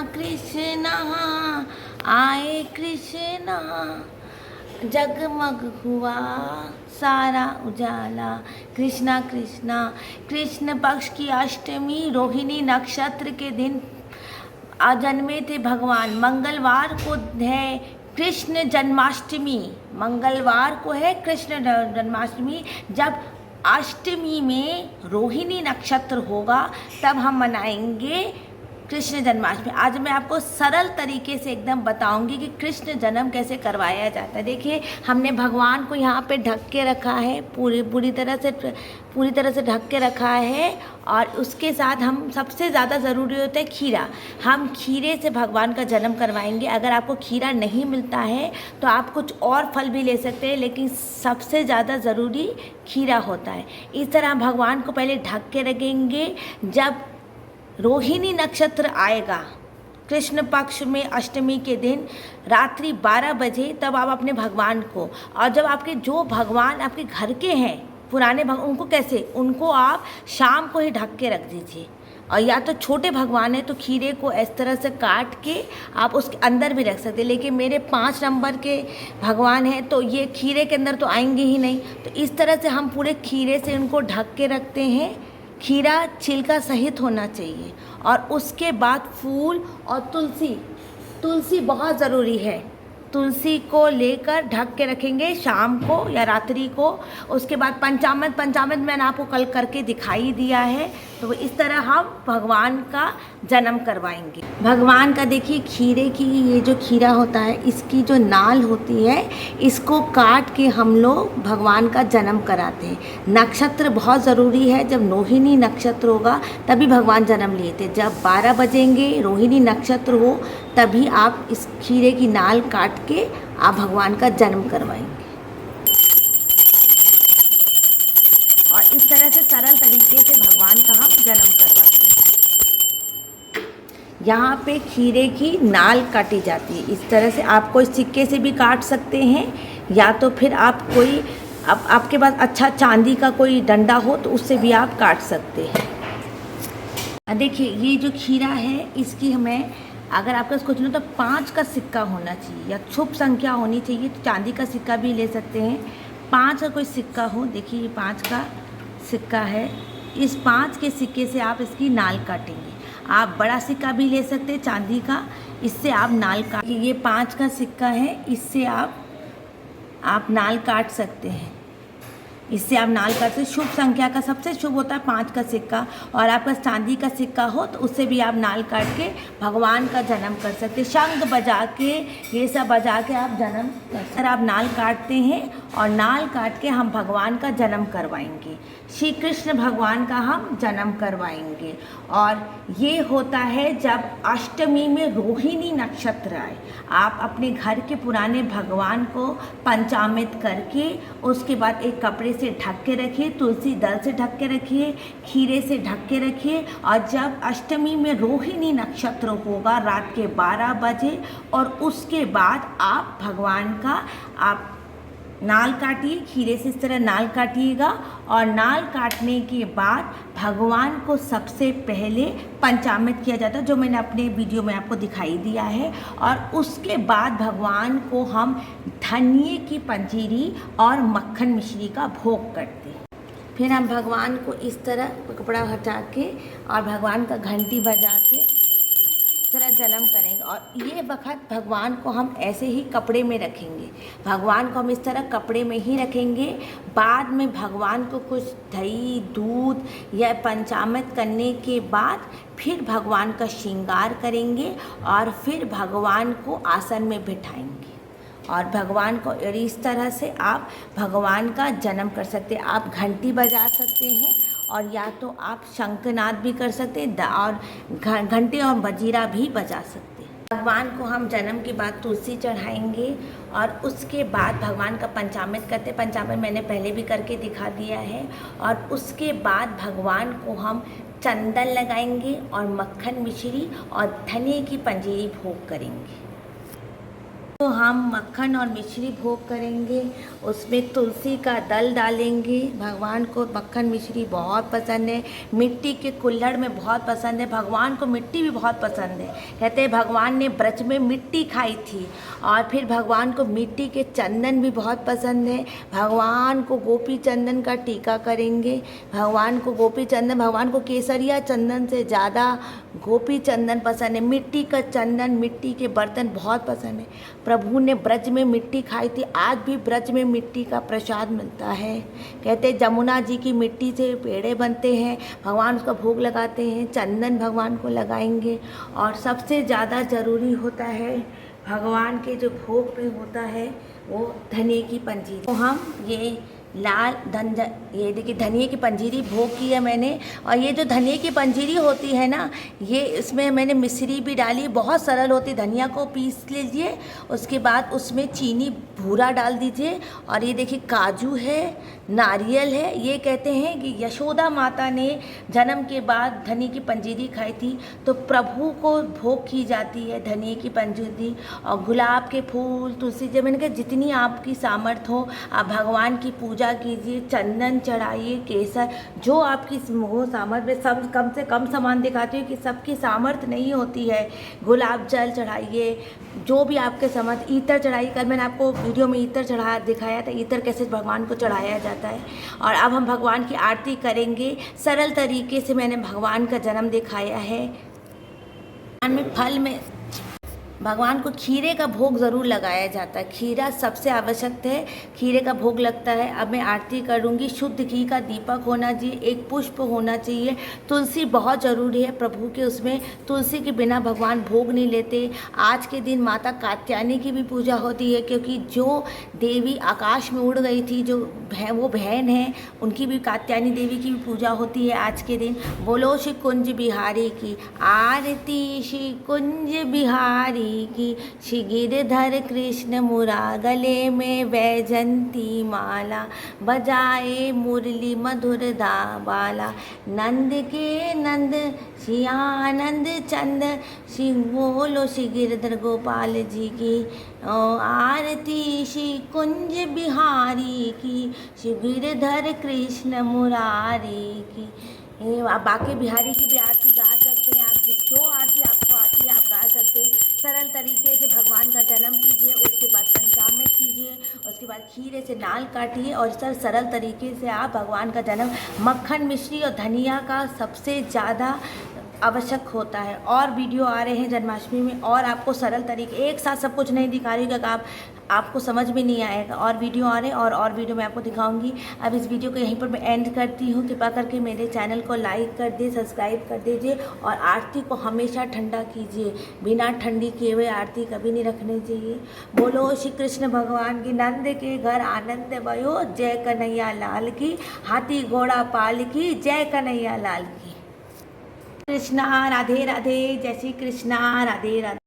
कृष्णा आए कृष्णा, जगमग हुआ सारा उजाला। कृष्णा कृष्णा। कृष्ण पक्ष की अष्टमी रोहिणी नक्षत्र के दिन जन्मे थे भगवान। मंगलवार को है कृष्ण जन्माष्टमी। मंगलवार को है कृष्ण जन्माष्टमी। जब अष्टमी में रोहिणी नक्षत्र होगा तब हम मनाएंगे कृष्ण जन्माष्टमी। आज मैं आपको सरल तरीके से एकदम बताऊंगी कि कृष्ण जन्म कैसे करवाया जाता है। देखिए, हमने भगवान को यहाँ पे ढक के रखा है, पूरी तरह से ढक के रखा है। और उसके साथ हम सबसे ज़्यादा ज़रूरी होता है खीरा। हम खीरे से भगवान का जन्म करवाएंगे। अगर आपको खीरा नहीं मिलता है तो आप कुछ और फल भी ले सकते हैं, लेकिन सबसे ज़्यादा ज़रूरी खीरा होता है। इस तरह भगवान को पहले ढक के रखेंगे। जब रोहिणी नक्षत्र आएगा कृष्ण पक्ष में अष्टमी के दिन रात्रि 12 बजे, तब आप अपने भगवान को, और जब आपके जो भगवान आपके घर के हैं पुराने भगवान, उनको कैसे, उनको आप शाम को ही ढक के रख दीजिए। और या तो छोटे भगवान है तो खीरे को इस तरह से काट के आप उसके अंदर भी रख सकते हैं। लेकिन मेरे 5 नंबर के भगवान हैं तो ये खीरे के अंदर तो आएंगे ही नहीं, तो इस तरह से हम पूरे खीरे से उनको ढक के रखते हैं। खीरा छिलका सहित होना चाहिए। और उसके बाद फूल और तुलसी बहुत ज़रूरी है। तुलसी को लेकर ढक के रखेंगे शाम को या रात्रि को। उसके बाद पंचामृत मैंने आपको कल करके दिखाई दिया है। तो इस तरह हम भगवान का जन्म करवाएंगे। भगवान का देखिए, खीरे की ये जो खीरा होता है, इसकी जो नाल होती है, इसको काट के हम लोग भगवान का जन्म कराते हैं। नक्षत्र बहुत ज़रूरी है। जब रोहिणी नक्षत्र होगा तभी भगवान जन्म लिए थे। जब 12 बजेंगे रोहिणी नक्षत्र हो तभी आप इस खीरे की नाल काट के आप भगवान का जन्म करवाएंगे। और इस तरह से सरल तरीके से भगवान का हम जन्म करवाते हैं। यहाँ पे खीरे की नाल काटी जाती है। इस तरह से आप कोई सिक्के से भी काट सकते हैं, या तो फिर आप कोई आपके पास अच्छा चांदी का कोई डंडा हो तो उससे भी आप काट सकते हैं। देखिए, ये जो खीरा है इसकी हमें, अगर आपके पास कुछ नहीं तो 5 का सिक्का होना चाहिए या शुभ संख्या होनी चाहिए। तो चांदी का सिक्का भी ले सकते हैं। 5 का कोई सिक्का हो, देखिए ये 5 का सिक्का है। इस 5 के सिक्के से आप इसकी नाल काटेंगे। आप बड़ा सिक्का भी ले सकते हैं चांदी का, इससे आप नाल काट, ये 5 का सिक्का है, इससे आप नाल काट सकते हैं। इससे आप नाल काट सकते। शुभ संख्या का सबसे शुभ होता है 5 का सिक्का। और आपका चांदी का सिक्का हो तो उससे भी आप नाल काट के भगवान का जन्म कर सकते। शंख बजा के, ये सब बजा के आप जन्म कर सकते। आप नाल काटते हैं और नाल काट के हम भगवान का जन्म करवाएंगे। श्री कृष्ण भगवान का हम जन्म करवाएंगे। और ये होता है जब अष्टमी में रोहिणी नक्षत्र आए। आप अपने घर के पुराने भगवान को पंचामृत करके उसके बाद एक कपड़े से ढक के रखिए, तुलसी दल से ढक के रखिए, खीरे से ढक के रखिए। और जब अष्टमी में रोहिणी नक्षत्र होगा रात के 12 बजे, और उसके बाद आप भगवान का आप नाल काटिए। खीरे से इस तरह नाल काटिएगा। और नाल काटने के बाद भगवान को सबसे पहले पंचामृत किया जाता है, जो मैंने अपने वीडियो में आपको दिखाई दिया है। और उसके बाद भगवान को हम धनिये की पंजीरी और मक्खन मिश्री का भोग करते हैं। फिर हम भगवान को इस तरह कपड़ा हटा के और भगवान का घंटी बजा के तरह जन्म करेंगे। और ये वक्त भगवान को हम ऐसे ही कपड़े में रखेंगे। भगवान को हम इस तरह कपड़े में ही रखेंगे। बाद में भगवान को कुछ दही दूध या पंचामृत करने के बाद फिर भगवान का श्रृंगार करेंगे और फिर भगवान को आसन में बिठाएंगे। और भगवान को इस तरह से आप भगवान का जन्म कर सकते हैं। आप घंटी बजा सकते हैं और या तो आप शंखनाद भी कर सकते हैं और घंटे और मजीरा भी बजा सकते हैं। भगवान को हम जन्म के बाद तुलसी चढ़ाएंगे और उसके बाद भगवान का पंचामृत करते हैं। पंचामृत मैंने पहले भी करके दिखा दिया है। और उसके बाद भगवान को हम चंदन लगाएंगे और मक्खन मिश्री और धनिये की पंजीरी भोग करेंगे। तो हम मक्खन और मिश्री भोग करेंगे, उसमें तुलसी का दल डालेंगे। भगवान को मक्खन मिश्री बहुत पसंद है, मिट्टी के कुल्हड़ में बहुत पसंद है। भगवान को मिट्टी भी बहुत पसंद है। कहते हैं भगवान ने ब्रज में मिट्टी खाई थी। और फिर भगवान को मिट्टी के चंदन भी बहुत पसंद है। भगवान को गोपी चंदन का टीका करेंगे। भगवान को गोपी चंदन, भगवान को केसरिया चंदन से ज़्यादा गोपी चंदन पसंद है। मिट्टी का चंदन, मिट्टी के बर्तन बहुत पसंद है। प्रभु ने ब्रज में मिट्टी खाई थी, आज भी ब्रज में मिट्टी का प्रसाद मिलता है। कहते जमुना जी की मिट्टी से पेड़े बनते हैं, भगवान उसका भोग लगाते हैं। चंदन भगवान को लगाएंगे। और सबसे ज़्यादा ज़रूरी होता है भगवान के जो भोग में होता है वो धनिए की पंजीरी। तो हम ये लाल ये देखिए धनिए की पंजीरी भोग की है मैंने। और ये जो धनिए की पंजीरी होती है ना, ये इसमें मैंने मिश्री भी डाली, बहुत सरल होती। धनिया को पीस लीजिए, उसके बाद उसमें चीनी भूरा डाल दीजिए। और ये देखिए काजू है, नारियल है। ये कहते हैं कि यशोदा माता ने जन्म के बाद धनिए की पंजीरी खाई थी, तो प्रभु को भोग की जाती है धनिए की पंजीरी। और गुलाब के फूल, तुलसी, जब मैंने कहा जितनी आपकी सामर्थ्य हो आप भगवान की पूजा कीजिए। चंदन चढ़ाइए, केसर, जो आपकी हो सामर्थ्य। सब कम से कम सामान दिखाती हूँ कि सबकी सामर्थ्य नहीं होती है। गुलाब जल चढ़ाइए, जो भी आपके सामर्थ्य। ईतर चढ़ाइए, कल मैंने आपको वीडियो में ईतर चढ़ा दिखाया था, ईतर कैसे भगवान को चढ़ाया जाता है। और अब हम भगवान की आरती करेंगे। सरल तरीके से मैंने भगवान का जन्म दिखाया है। फल में भगवान को खीरे का भोग ज़रूर लगाया जाता है। खीरा सबसे आवश्यक है, खीरे का भोग लगता है। अब मैं आरती करूँगी। शुद्ध घी का दीपक होना चाहिए, एक पुष्प होना चाहिए। तुलसी बहुत ज़रूरी है प्रभु के, उसमें तुलसी के बिना भगवान भोग नहीं लेते। आज के दिन माता कात्यायनी की भी पूजा होती है, क्योंकि जो देवी आकाश में उड़ गई थी, जो वो बहन है, उनकी भी कात्यायनी देवी की भी पूजा होती है आज के दिन। बोलो श्री कुंज बिहारी की आरती, श्री कुंज बिहारी की। श्री गिरधर कृष्ण मुरा गले में वैजंती माला, बजाए मुरली मधुर दाबाला। नंद के नंद श्री आनंद चंद, श्री बोलो श्री गिरधर गोपाल जी की आरती। श्री कुंज बिहारी की, श्री गिरधर कृष्ण मुरारी की। आप बाके बिहारी की भी आरती गा सकते हैं। आप जो आरती आपको आती है आप गा सकते हैं। सरल तरीके से भगवान का जन्म कीजिए, उसके बाद पंचामृत कीजिए, उसके बाद खीरे से नाल काटिए। और सरल तरीके से आप भगवान का जन्म, मक्खन मिश्री और धनिया का सबसे ज़्यादा आवश्यक होता है। और वीडियो आ रहे हैं जन्माष्टमी में, और आपको सरल तरीके, एक साथ सब कुछ नहीं दिखा रही हूँ क्योंकि आपको समझ में नहीं आएगा। और वीडियो आ रहे हैं और वीडियो मैं आपको दिखाऊंगी। अब इस वीडियो को यहीं पर मैं एंड करती हूँ। कृपा करके मेरे चैनल को लाइक कर दे, सब्सक्राइब कर दीजिए। और आरती को हमेशा ठंडा कीजिए, बिना ठंडी किए हुए आरती कभी नहीं रखनी चाहिए। बोलो श्री कृष्ण भगवान की, नंद के घर आनंद भयो, जय कन्हैया लाल की। हाथी घोड़ा पाल की, जय कन्हैया लाल की। कृष्णा राधे राधे, जय श्री कृष्णा राधे राधे।